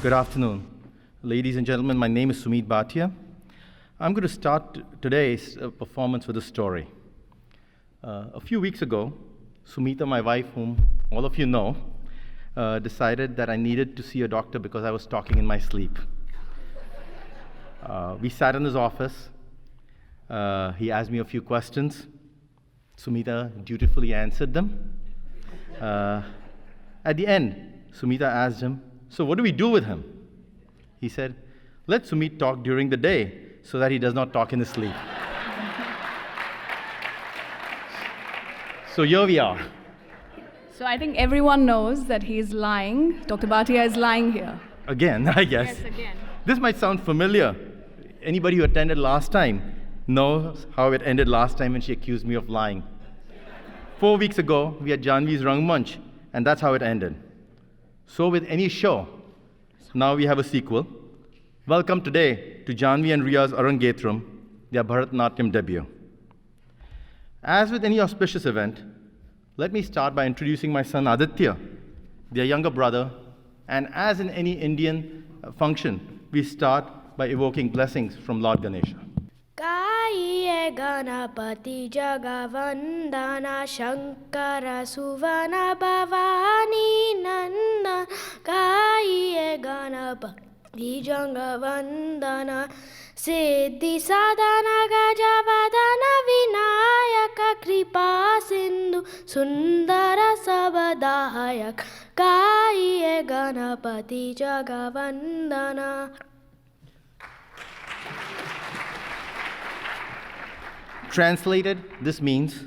Good afternoon. Ladies and gentlemen, my name is Sumit Bhatia. I'm going to start today's performance with a story. A few weeks ago, Sumita, my wife, whom all of you know, decided that I needed to see a doctor because I was talking in my sleep. We sat in his office. He asked me a few questions. Sumita dutifully answered them. At the end, Sumita asked him, "So what do we do with him?" He said, "Let Sumit talk during the day so that he does not talk in his sleep." So here we are. So I think everyone knows that he's lying. Dr. Bhatia is lying here. Again, I guess. Yes, again. This might sound familiar. Anybody who attended last time knows how it ended last time when she accused me of lying. 4 weeks ago, we had Janvi's Rangmanch, and that's how it ended. So with any show, now we have a sequel. Welcome today to Janvi and Riya's Arangetram, their Bharatanatyam debut. As with any auspicious event, let me start by introducing my son Aditya, their younger brother, and as in any Indian function, we start by evoking blessings from Lord Ganesha. Kaiye Ganapati Jagavandana Shankara Suvana Bhavani Nanda Kaiye Ganapati Jagavandana Siddhi Sadhana Gajavadana Vinayaka Kripa Sindhu Sundara Sabadayak Kaiye Ganapati Jagavandana. Translated, this means,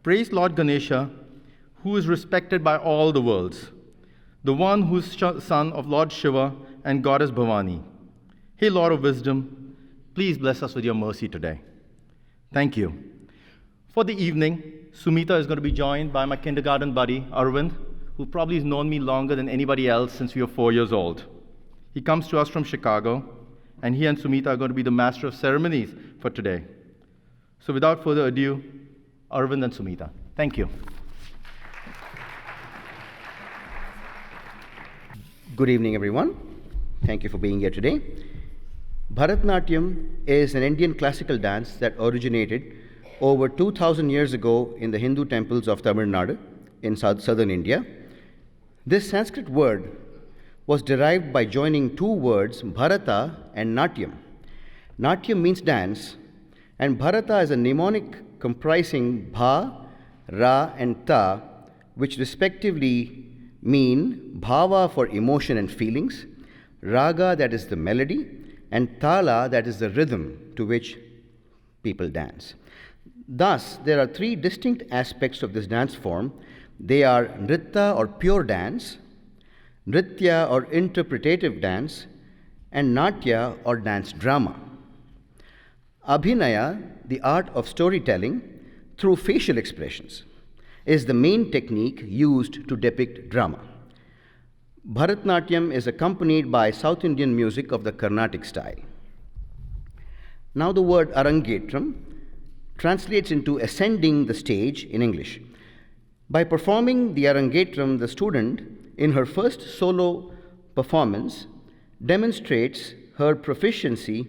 praise Lord Ganesha, who is respected by all the worlds, the one who is son of Lord Shiva and Goddess Bhavani. Hey, Lord of Wisdom, please bless us with your mercy today. Thank you. For the evening, Sumita is going to be joined by my kindergarten buddy, Arvind, who probably has known me longer than anybody else since we were 4 years old. He comes to us from Chicago, and he and Sumita are going to be the master of ceremonies for today. So without further ado, Arvind and Sumita. Thank you. Good evening, everyone. Thank you for being here today. Bharatanatyam is an Indian classical dance that originated over 2,000 years ago in the Hindu temples of Tamil Nadu in southern India. This Sanskrit word was derived by joining two words, Bharata and Natyam. Natyam means dance, and Bharata is a mnemonic comprising Bha, Ra, and Ta, which respectively mean Bhava for emotion and feelings, Raga, that is the melody, and Tala, that is the rhythm to which people dance. Thus, there are three distinct aspects of this dance form. They are Nritta or pure dance, Nritya or interpretative dance, and Natya or dance drama. Abhinaya, the art of storytelling through facial expressions, is the main technique used to depict drama. Bharatanatyam is accompanied by South Indian music of the Carnatic style. Now the word Arangetram translates into ascending the stage in English. By performing the Arangetram, the student, in her first solo performance, demonstrates her proficiency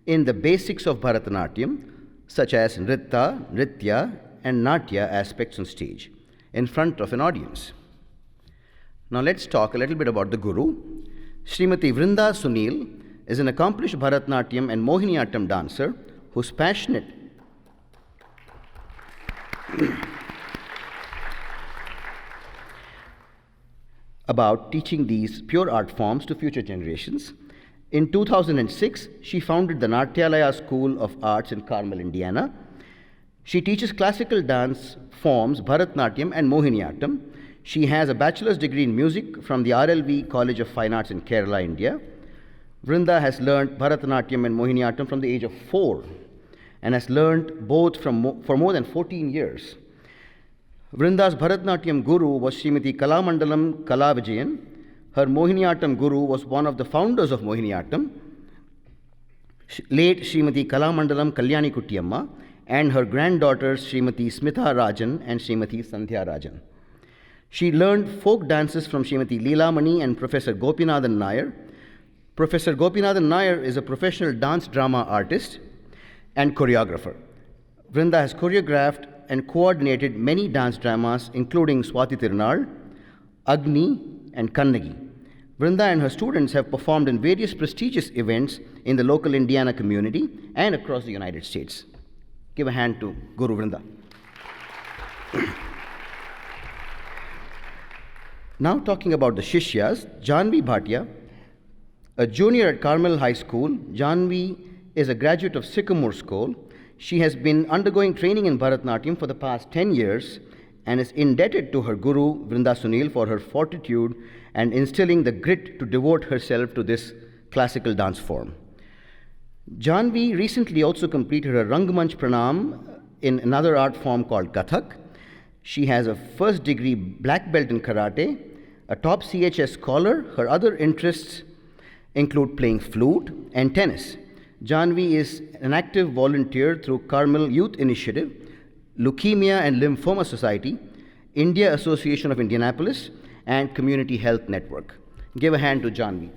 in the basics of Bharatanatyam, such as Nritta, Nritya, and Natya aspects on stage, in front of an audience. Now let's talk a little bit about the Guru. Srimati Vrinda Sunil is an accomplished Bharatanatyam and Mohiniyattam dancer who's passionate about teaching these pure art forms to future generations. In 2006, she founded the Natyalaya School of Arts in Carmel, Indiana. She teaches classical dance forms, Bharatanatyam and Mohiniyattam. She has a bachelor's degree in music from the RLV College of Fine Arts in Kerala, India. Vrinda has learned Bharatanatyam and Mohiniyattam from the age of 4 and has learned both for more than 14 years. Vrinda's Bharatanatyam guru was Srimati Kalamandalam Kalavijayan. Her Mohiniyattam guru was one of the founders of Mohiniyattam, late Srimati Kalamandalam Kalyani Kuttiyamma, and her granddaughters Srimati Smitha Rajan and Srimati Sandhya Rajan. She learned folk dances from Srimati Leela Mani and Professor Gopinathan Nair. Professor Gopinathan Nair is a professional dance drama artist and choreographer. Vrinda has choreographed and coordinated many dance dramas, including Swati Tirunal, Agni, and Kannagi. Vrinda and her students have performed in various prestigious events in the local Indiana community and across the United States. Give a hand to Guru Vrinda. Now talking about the Shishyas, Janvi Bhatia, a junior at Carmel High School. Janvi is a graduate of Sycamore School. She has been undergoing training in Bharatanatyam for the past 10 years and is indebted to her guru, Vrinda Sunil, for her fortitude and instilling the grit to devote herself to this classical dance form. Janvi recently also completed her Rangmanch Pranam in another art form called Kathak. She has a first degree black belt in karate, a top CHS scholar. Her other interests include playing flute and tennis. Janvi is an active volunteer through Carmel Youth Initiative, Leukemia and Lymphoma Society, India Association of Indianapolis, and Community Health Network. Give a hand to Janvi.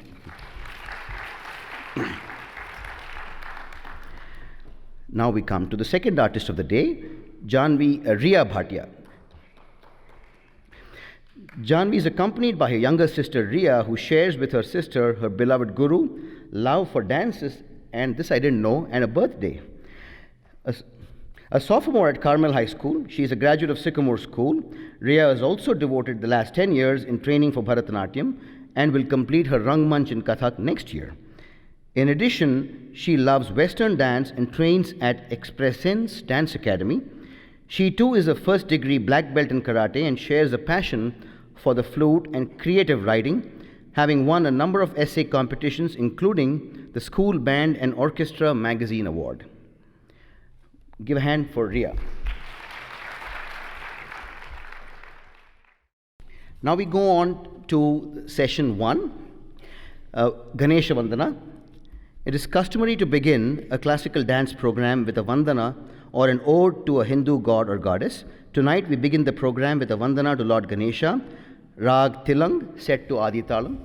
Now we come to the second artist of the day, Riya Bhatia. Janvi is accompanied by her younger sister Riya, who shares with her sister her beloved guru, love for dances, and this I didn't know, and a birthday. A sophomore at Carmel High School, she is a graduate of Sycamore School. Riya has also devoted the last 10 years in training for Bharatanatyam and will complete her Rangmanch in Kathak next year. In addition, she loves Western dance and trains at Expressense Dance Academy. She too is a first degree black belt in karate and shares a passion for the flute and creative writing, having won a number of essay competitions, including the School Band and Orchestra Magazine Award. Give a hand for Riya. Now we go on to session 1, Ganesha Vandana. It is customary to begin a classical dance program with a Vandana or an ode to a Hindu god or goddess. Tonight we begin the program with a Vandana to Lord Ganesha, Rag Tilang, set to Adi Talam.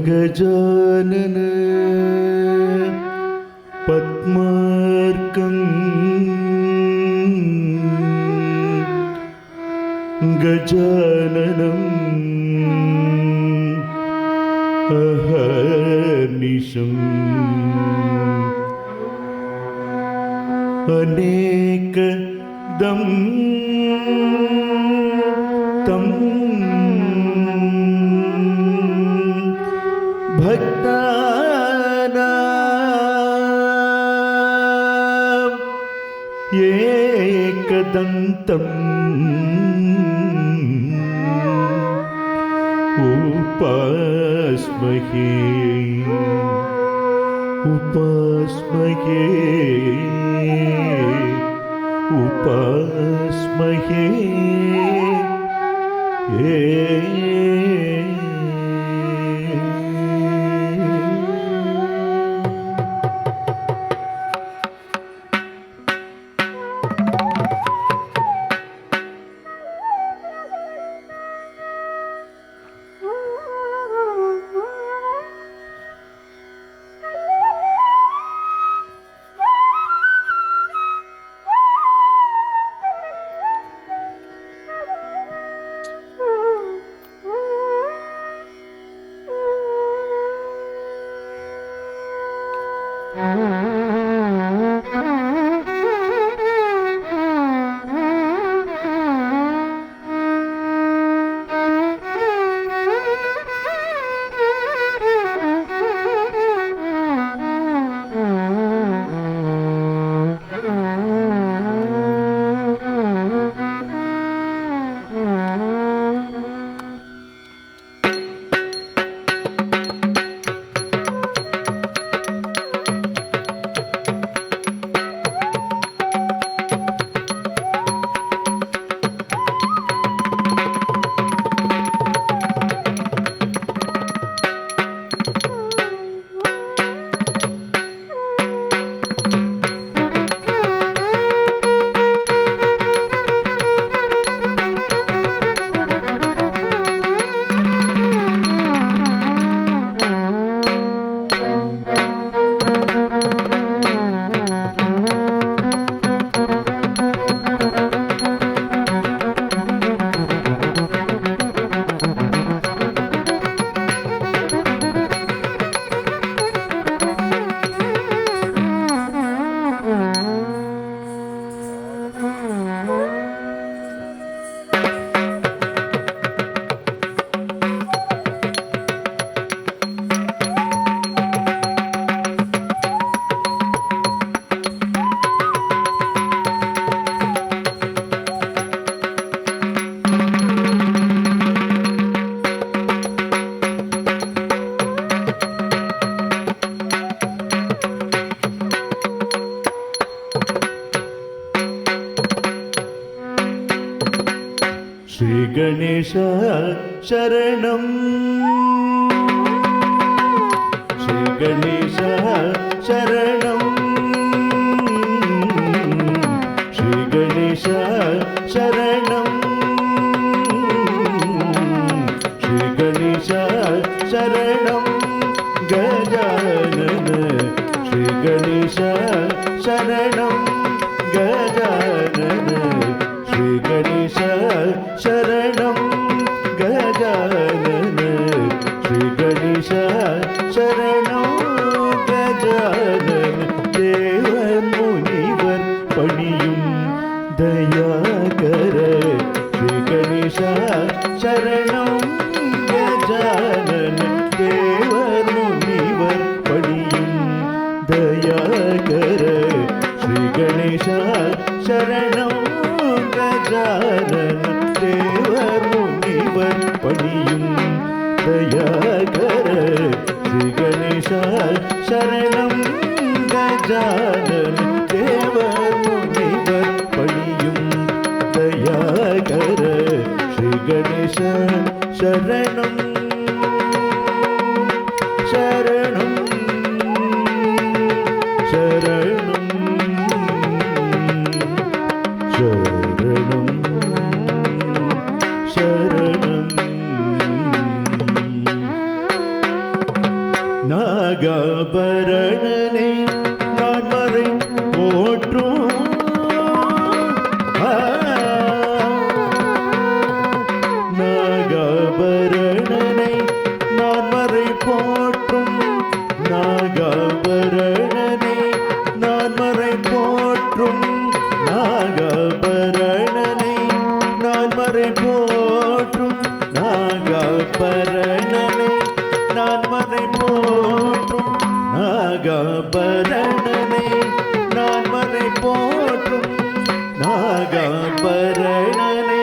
Gajanan पद्मार्कं गजाननम् अहर्निशम् अनेकदं तं भक्तानां एकदन्तम् उपास्महे ஸ்ரீ கணேசா சரணம் ஸ்ரீ கணேசா சரணம் ஸ்ரீ கணேசா சரணம் ஸ்ரீ கணேசா சரணம் கஜானன ஸ்ரீ கணேசா சரணம் கஜானன ஸ்ரீ கணேசா சரணம் கஜானன ஸ்ரீ கணேசா சரணம் கஜானன தேவர் முனிவர் பணியும் தயாகர ஸ்ரீ கணேசா சரணம் கஜானன தேவர் முனிவர் பணியும் தயாகர ஸ்ரீ கணேசா சரணம் கஜானன தேவர் முனிவர் பணியும் தயாகர ஸ்ரீ கணேசா சரணம் கஜானன தேவர் முனிவர் பணியும் தயாகர ஸ்ரீ கணேசா சரணம் சரணம் சரணம் சரணம் சரணம் நாகாபரணனே நான் மறை போற்றும் நாகாபரணனை நான் மறை போற்றும் நாகாபரணனை நான் மறை போற்றும் நாகாபரணனை நான் மறை போற்றும் நாகாபரணனை நான் மறை போற்றும் நாகாபரணனை நான் மறை போற்றும் நாகாபரணனை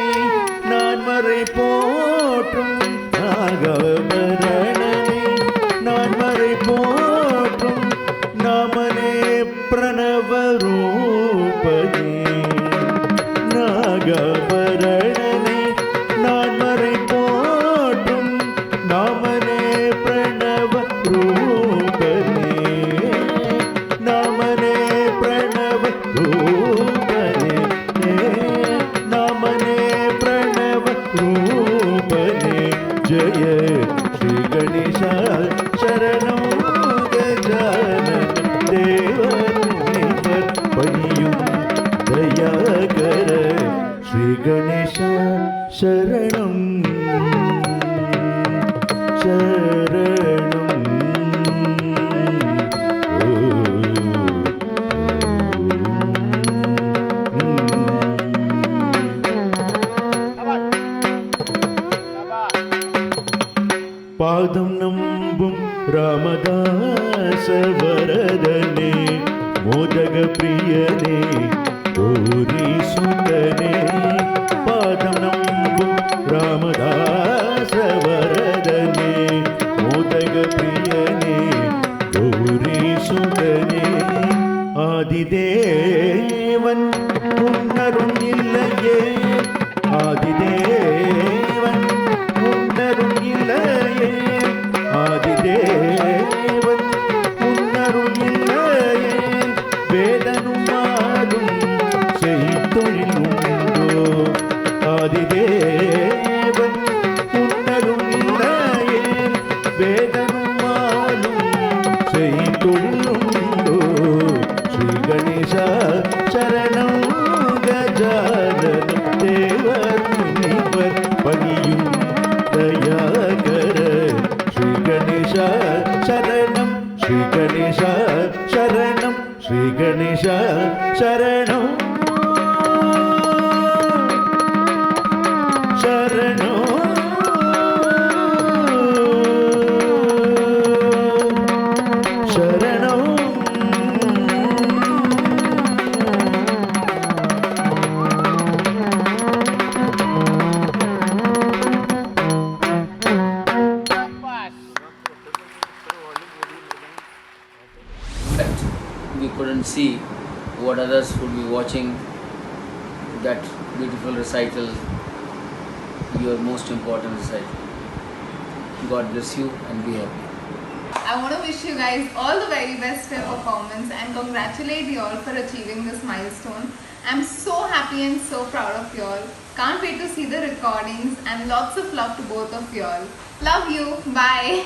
நான் மறை போற்றும் நாகாபரணனை நான் மறை போற்றும் நாமனே பிரணவ ரூபனே நாகாபரணனை நான் மறை போற்றும் நாமனே பிரணவ ரூபனே நாமனே பிரணவ ரூபனே நாமனே பிரணவ ரூபனே ஜய ஸ்ரீ கணேசா சரணம் கஜானன தேவர் முனிவர் பணியும் தயாகர ஸ்ரீ கணேசா சரணம் சரணம் பாதம் நம்பும் ராமதாச வரதனே மோதக பிரியனே கௌரி சுந்தனே பாதம் நம்பும் ராமதாச வரதனே மோதக பிரியனே கௌரி சுந்தனே ஆதிதேவன் உன்னருள் இல்லையே ஆதிதேவன் உன்னருள் இல்லையே ஆதிதேவன் உன்னருள் இல்லையே வேதனும் மாறும் செய்தொழில் உண்டோ ஆதிதேவன் உன்னருள் இல்லையே வேதனும் மாறும் செய்தொழில் உண்டோ ஸ்ரீ கணேசா சரணம் கஜானன தேவர் முனிவர் பணியும் தயாகர ஸ்ரீ கணேசா சரணம் ஸ்ரீ கணேசா சரணம் ஸ்ரீ கணேசா சரணம் சரணம் சரணம் We couldn't see what others would be watching that beautiful recital your most important recital. God bless you and be happy. I want to wish you guys all the very best for your performance and congratulate you all for achieving this milestone. I'm so happy and so proud of you all. Can't wait to see the recordings and lots of love to both of you all. Love you. Bye.